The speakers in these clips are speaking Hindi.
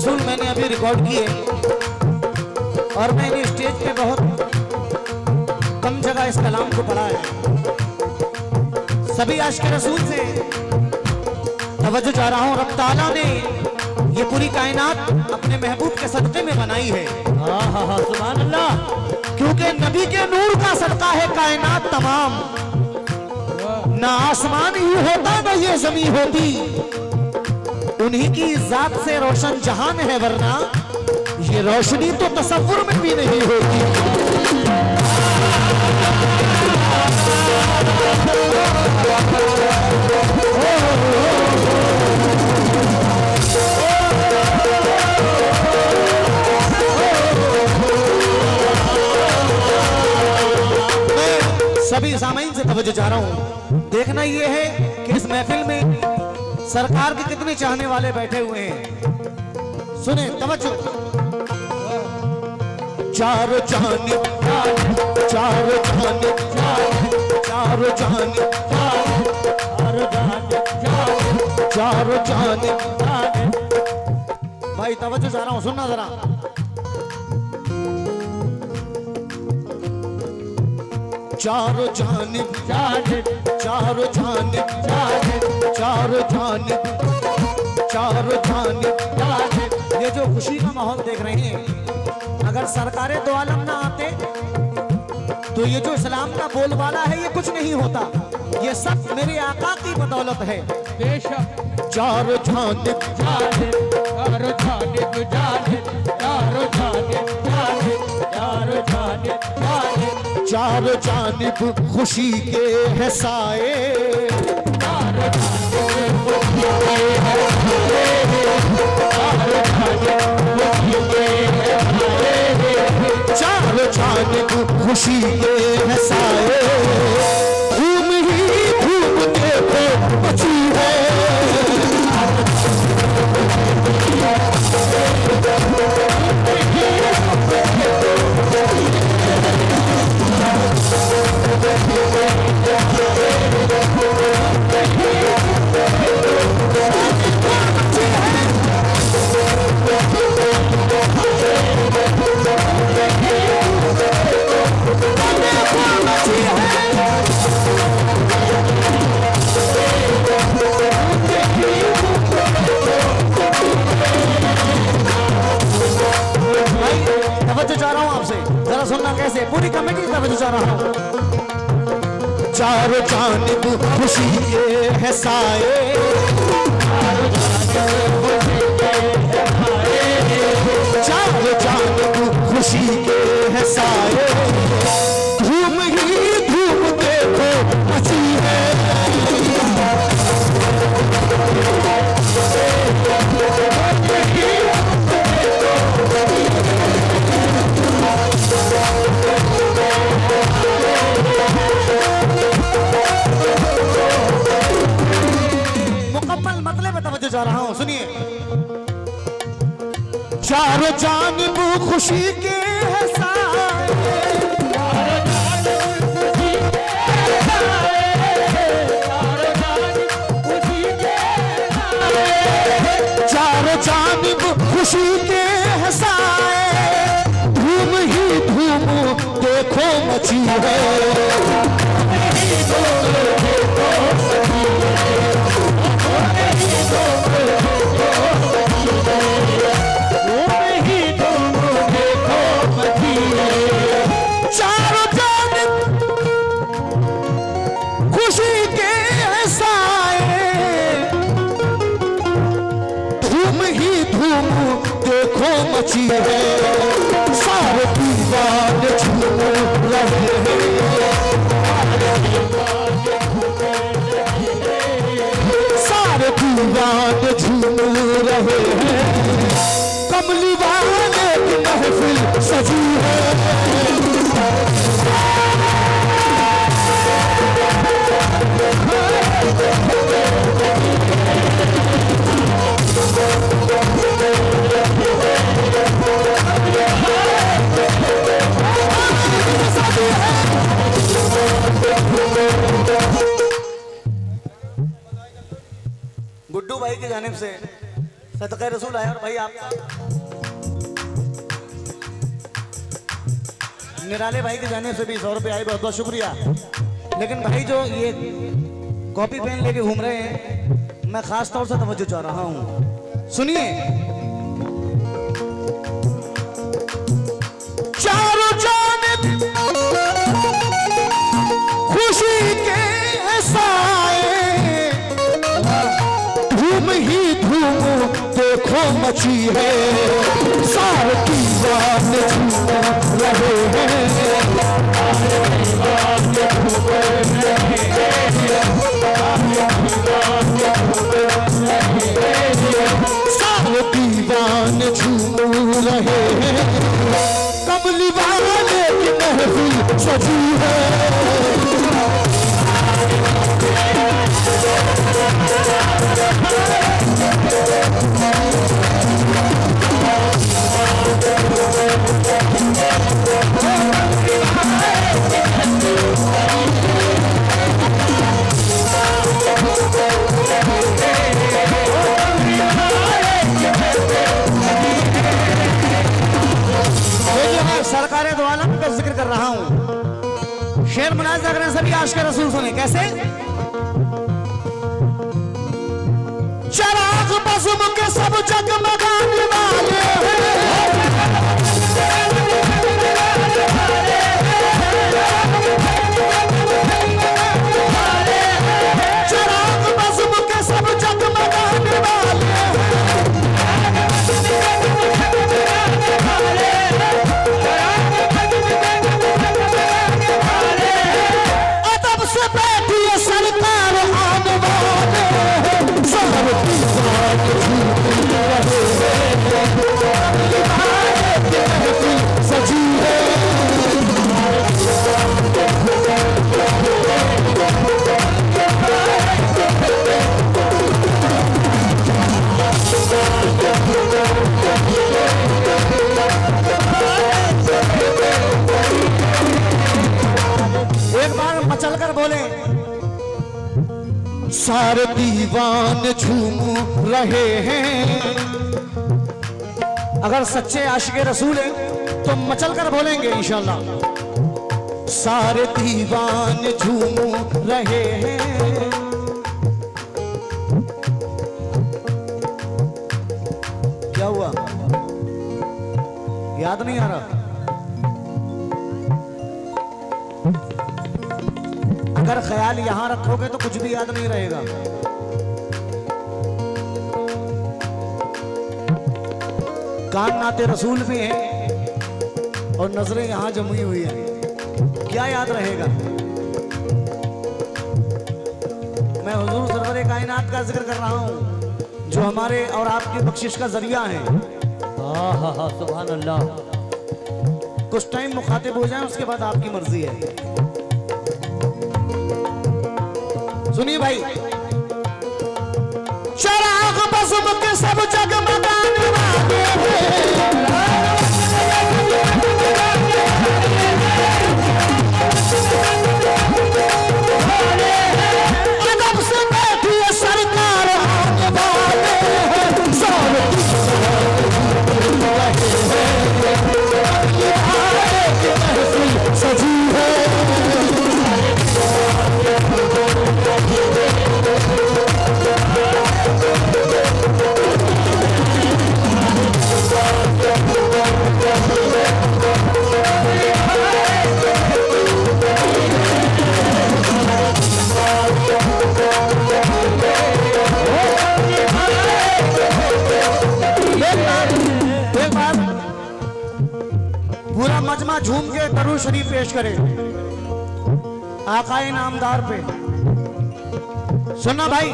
रसूल मैंने अभी रिकॉर्ड किए और मैंने स्टेज पे बहुत कम जगह इस कलाम को पढ़ा है। सभी आशिक रसूल से तवज्जो चाह रहा हूँ। रब ताला ने ये पूरी कायनात अपने महबूब के सदक़े में बनाई है। सुभान अल्लाह। क्योंकि नबी के नूर का सदका है कायनात तमाम। ना आसमान ही होता ना ये जमीन होती, उन्हीं की जात से रोशन जहान है, वरना ये रोशनी तो तसव्वुर में भी नहीं होती। मैं सभी सामाइन से तवज्जो चाह रहा हूं। देखना यह है कि इस महफिल में सरकार के कितने चाहने वाले बैठे हुए हैं। सुने तवज्जो। चारों जानिब चारों जानिब चारों जानिब चारों जानिब। भाई तवज्जो चाह रहा हूं, सुनना जरा। चारों जानिब चारों जानिब चारों जानिब चारों जानिब। ये जो खुशी का माहौल देख रहे हैं, अगर सरकारें दो आलम ना आते तो ये जो इस्लाम का बोलबाला है ये कुछ नहीं होता। ये सब मेरे आका की बदौलत है। बेशक। चारों जानिब चारों जानिब चारों जानिब चारों जानिब चारों जानिब खुशी के है साए। चारों जानिब खुशी के है साए। धूम ही धूम देखो मची है। तवज्जो चाह रहा हूं आपसे, जरा सुनना कैसे। पूरी कमेटी तवज्जो चाह रहा हूं। चारों जानिब खुशी के है साए। चारों जानिब खुशी के है साए। धूम ही धूम देखो मची है। मुकम्मल मतलब तवज्जो चाह रहा हूं, सुनिए। चारों जानिब खुशी के है साए। चारों जानिब खुशी के है साए। धूम ही धूम देखो मची है। चारों जानिब खुशी के है साए। धूम ही धूम देखो मची है। सारे दीवाने झूम रहे हैं। सारे दीवाने झूम रहे हैं। कमली वाले की महफिल सजी है। गुड्डू भाई की जानिब से सदक़े रसूल आया और भाई आप निराले भाई के जाने से भी 100 रुपये आए, बहुत बहुत शुक्रिया। लेकिन भाई जो ये कॉपी पेन लेके घूम रहे हैं, मैं खास तौर से तवज्जो चाह रहा हूं, सुनिए। चारों जानिब खुशी के साए, धूम ही धूम देखो मची है, सारे दीवान झूम रहे हैं, सारे दीवान झूम रहे हैं, कमली वाले की महफिल सजी है। सरकारे दो आलम का जिक्र कर रहा हूं, शेर मुनाज़ा करें सभी आशिक़ रसूल सुने कैसे। चराग़ बज़्म के सब जगमगाने वाले हैं, चराग़ बज़्म के सब जगमगाने वाले सरकार आने वाले सजी है। एक बार मचल कर बोले, सारे दीवान झूम रहे हैं। अगर सच्चे आशिक़े रसूल हैं तो मचल कर बोलेंगे इंशाअल्लाह, सारे दीवान झूम रहे हैं। क्या हुआ, याद नहीं आ रहा? अगर ख्याल यहां रखोगे तो कुछ भी याद नहीं रहेगा। कान नाते रसूल भी हैं और नजरें यहां जमी हुई हैं, क्या याद रहेगा? मैं हुजूर सरवरे कायनात का जिक्र कर रहा हूं जो हमारे और आपकी बख्शिश का जरिया है। सुभान अल्लाह। कुछ टाइम मुखातिब हो जाए उसके बाद आपकी मर्जी है। सुनिए भाई, चराग़ बज़्म के सब जगमगाने वाले हैं, अदब से बैठी है सरकार आने वाले हैं, सारे सजी है। पूरा मजमा झूम के दरूद शरीफ पेश करे आकाए नामदार पे। सुनना भाई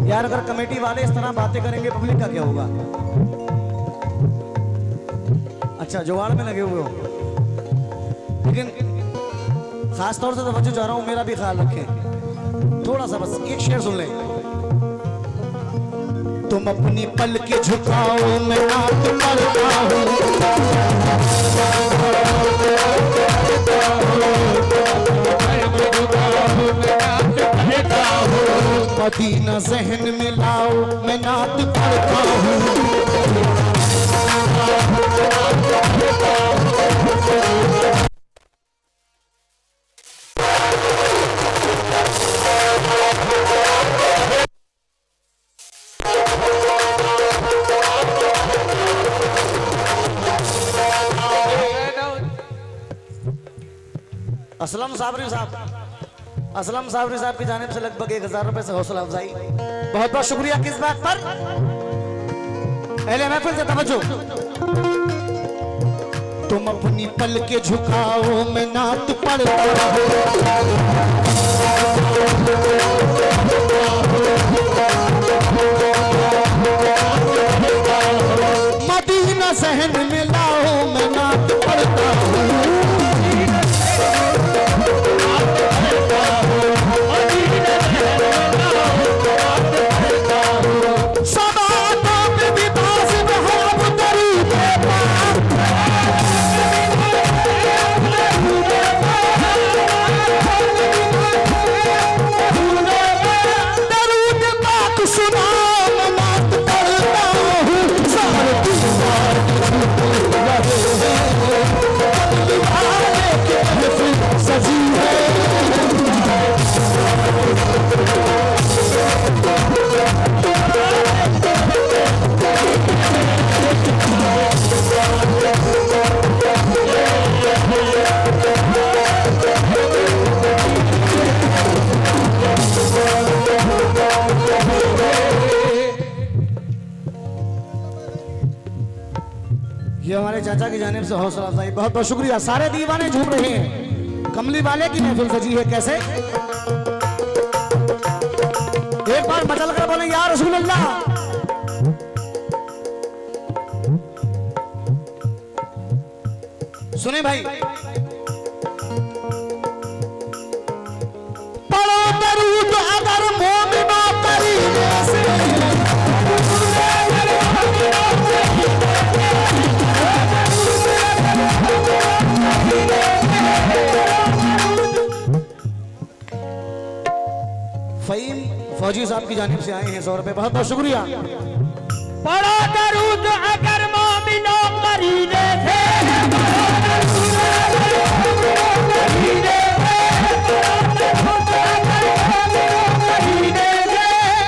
यार, अगर कमेटी वाले इस तरह बातें करेंगे पब्लिक का क्या होगा? अच्छा जुगाड़ में लगे हुए हो, लेकिन खास तौर से तवज्जो चाह रहा हूं, मेरा भी ख्याल रखें थोड़ा सा, बस एक शेर सुन लें। तुम अपनी पल के झुकाओ मैं नात करता हूँ, मदीना जहन में लाओ मैं नात पढ़ता हूँ। असलम साबरी साहब, असलम साबरी साहब की जानिब से लगभग 1000 रुपए से हौसला अफजाई। बहुत बहुत शुक्रिया। किस बात पर? अहले महफिल से तवज्जो। तुम अपनी पल के झुकाओ मैं नात पढ़ता हूँ। मदीना सहन में लाओ मैं नात पढ़ता हूँ। ये हमारे चाचा की जानिब से हौसला अफजाई। बहुत बहुत शुक्रिया। सारे दीवाने झूम रहे हैं। कमली वाले की महफिल सजी है। कैसे? एक बार मचल कर बोले या रसूल अल्लाह। सुने भाई, पढ़ो दरूद अगर मोमिनो करीने से, फहीम फौजी साहब की जानिब से आए हैं 100 रुपए। बहुत बहुत शुक्रिया। पढ़ो दरूद अगर मोमिनो करीने से,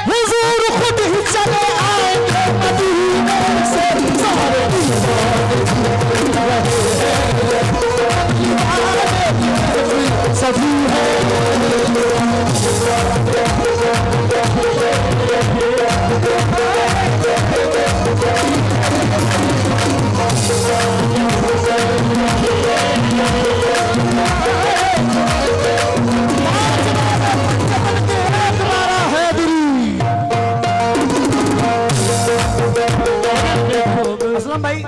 हुजूर खुद ही चले आएंगे मदीने से। सारे सभी है। असलम भाई,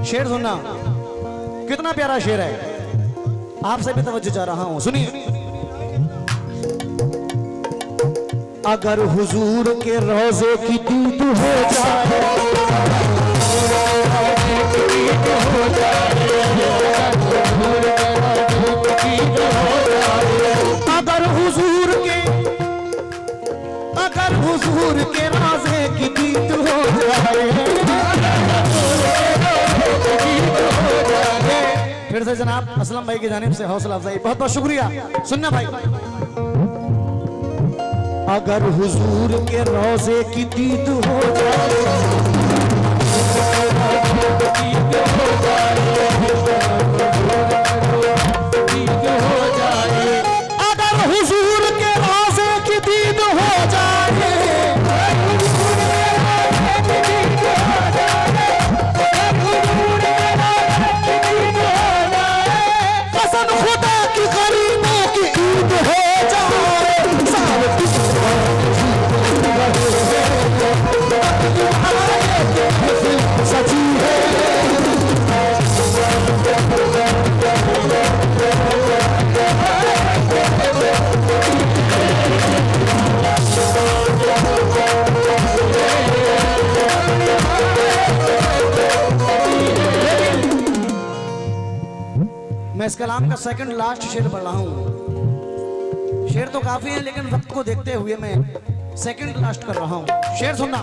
शेर सुनना, कितना प्यारा शेर है। आपसे भी तवज्जो चाह रहा हूं, सुनिए। अगर हुजूर के रोजे की दीद हो जाए, अगर हुजूर के रोजे की दीद हो जाए। फिर से जनाब असलम भाई की जानिब से हौसला अफजाई। बहुत बहुत शुक्रिया। सुनना भाई, अगर हुजूर के रोजे की दीद हो जाए, अगर हुजूर के रोजे की दीद हो जाए, कसम खुदा की गरीबों की ईद हो जाए। सची है। मैं इस कलाम का सेकंड लास्ट शेर पढ़ रहा हूं। शेर तो काफी है लेकिन वक्त को देखते हुए मैं सेकंड लास्ट कर रहा हूं। शेर सुनना,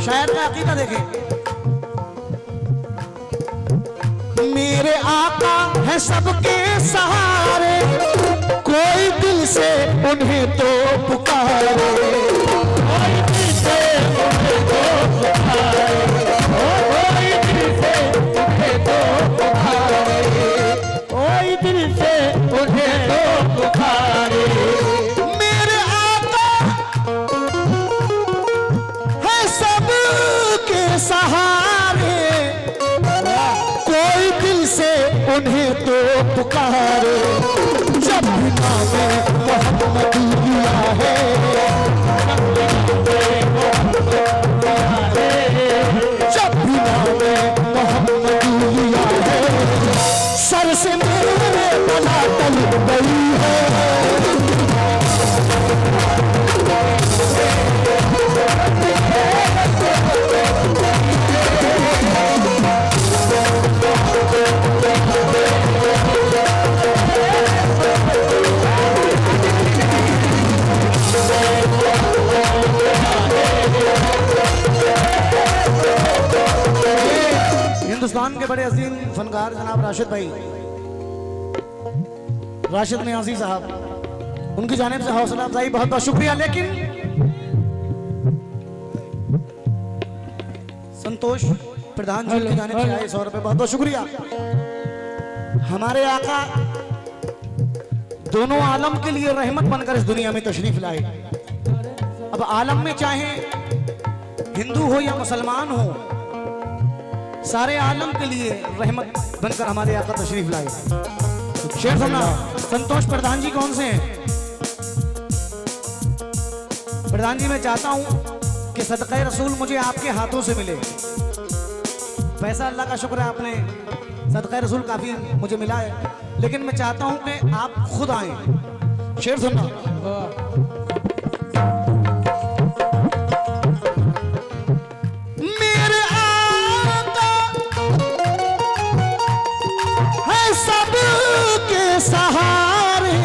शायर का अकीदा देखें। मेरे आका है सबके सहारे, कोई दिल से उन्हें तो पुकारे, कोई दिल से उन्हें तो पुकारे, कोई दिल से उन्हें तो पुकारे, कोई दिल से उन्हें तो पुकारे। मेरे आका है सबके सहारे, कोई दिल से उन्हें तो पुकारे। जब भी नामे मोहम्मद लिया है, जब भी नामे मोहम्मद लिया है, सर से मेरे बला टल गई है। हिंदुस्तान के बड़े अजीम फनकार जनाब राशिद भाई, राशिद नियाज़ी साहब, उनकी जानिब से हौसला अफजाई बहुत बहुत शुक्रिया। लेकिन संतोष प्रधान जी की जानिब से आए 100 रुपए, बहुत बहुत शुक्रिया। हमारे आका दोनों आलम के लिए रहमत बनकर इस दुनिया में तशरीफ लाए। अब आलम में चाहे हिंदू हो या मुसलमान हो, सारे आलम के लिए रहमत बनकर हमारे आका तशरीफ लाए। शेर सुनना, संतोष प्रधान जी कौन से हैं? प्रधान जी, मैं चाहता हूं कि सदक़े रसूल मुझे आपके हाथों से मिले। पैसा अल्लाह का शुक्र है, आपने सदक़े रसूल काफी मुझे मिला है, लेकिन मैं चाहता हूं कि आप खुद आए। शेर सुनना, मेरे आका है सबके सहारे।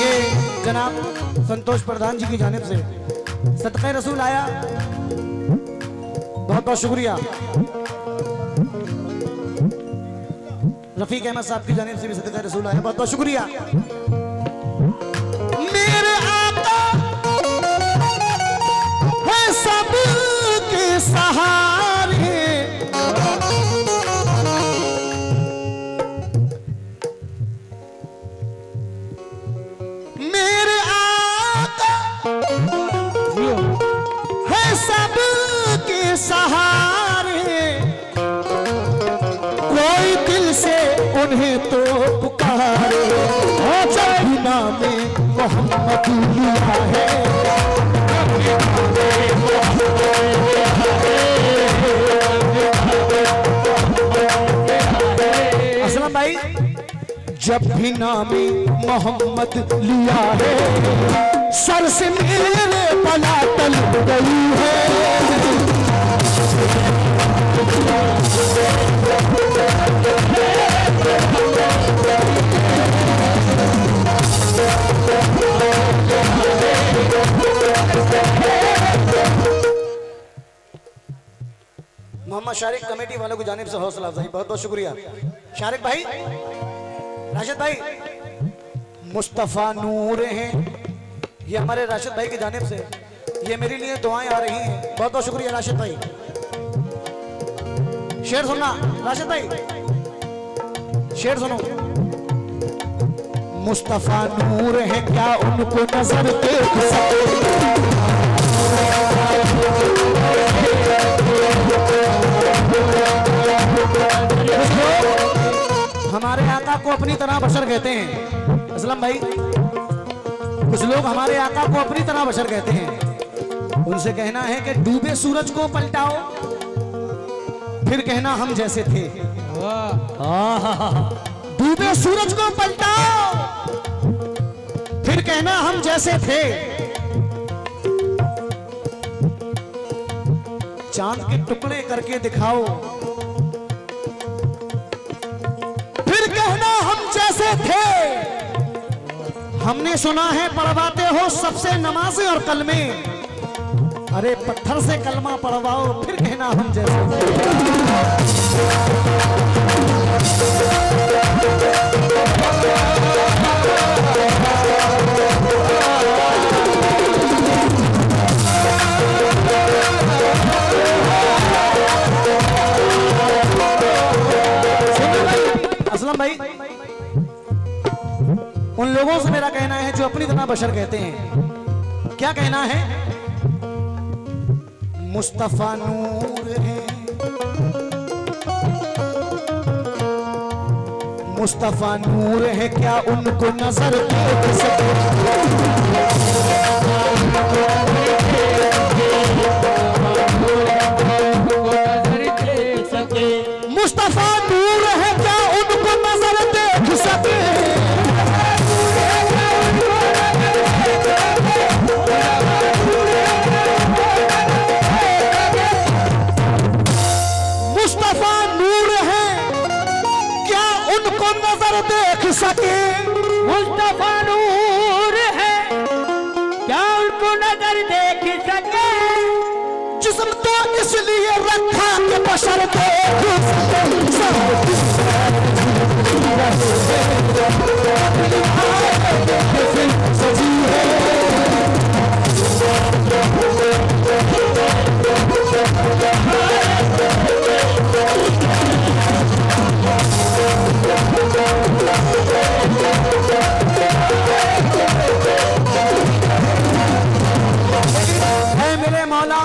ये जनाब संतोष प्रधान जी की जानिब से सदक़े रसूल आया, बहुत बहुत शुक्रिया। रफीक अहमद साहब की जानिब से भी सदक़े रसूल आया, बहुत बहुत शुक्रिया। मेरे आका है सबके सहारे, मेरे आका है सबके सहारे, कोई दिल से उन्हें तो पुकारे। जब भी नामे मोहम्मद लिया है, असलम भाई, जब भी नामे मोहम्मद लिया है, सर से मेरे बला टल गई है। मोहम्मद शारिक कमेटी वालों की जानिब से हौसला अफजाई, बहुत बहुत शुक्रिया। शारिक भाई, राशिद भाई, मुस्तफ़ा नूर हैं, ये हमारे राशिद भाई की जानिब से ये मेरे लिए दुआएं आ रही हैं, बहुत बहुत शुक्रिया राशिद भाई। शेर सुनना राशिद भाई, शेर सुनो। मुस्तफ़ा नूर है, क्या उनको नजर देख सके? हमारे आका को अपनी तरह बशर कहते हैं। असलम भाई, कुछ लोग हमारे आका को अपनी तरह बशर कहते हैं। उनसे कहना है कि डूबे सूरज को पलटाओ, फिर कहना हम जैसे थे। डूबे सूरज को पलटाओ, फिर कहना हम जैसे थे। चांद के टुकड़े करके दिखाओ, फिर कहना हम जैसे थे। हमने सुना है पढ़वाते हो सबसे नमाज़ें और कलमे। अरे पत्थर से कलमा पढ़वाओ फिर कहना हम जैसे। असलम भाई, उन लोगों से मेरा कहना है जो अपनी तरह बशर कहते हैं, क्या कहना है? मुस्तफा नूर है, मुस्तफा नूर है, क्या उनको नजर देख सके? मुस्तफा नूर है, क्या उनको नजर देख सके? मुस्तफा नूर है, क्या उनको नजर देख सके? मुस्तफा नूर है, क्या उनको नजर देख सके? जिस्म तो इसलिए रखा कि बशर देख सके। सजी है मेरे मौला,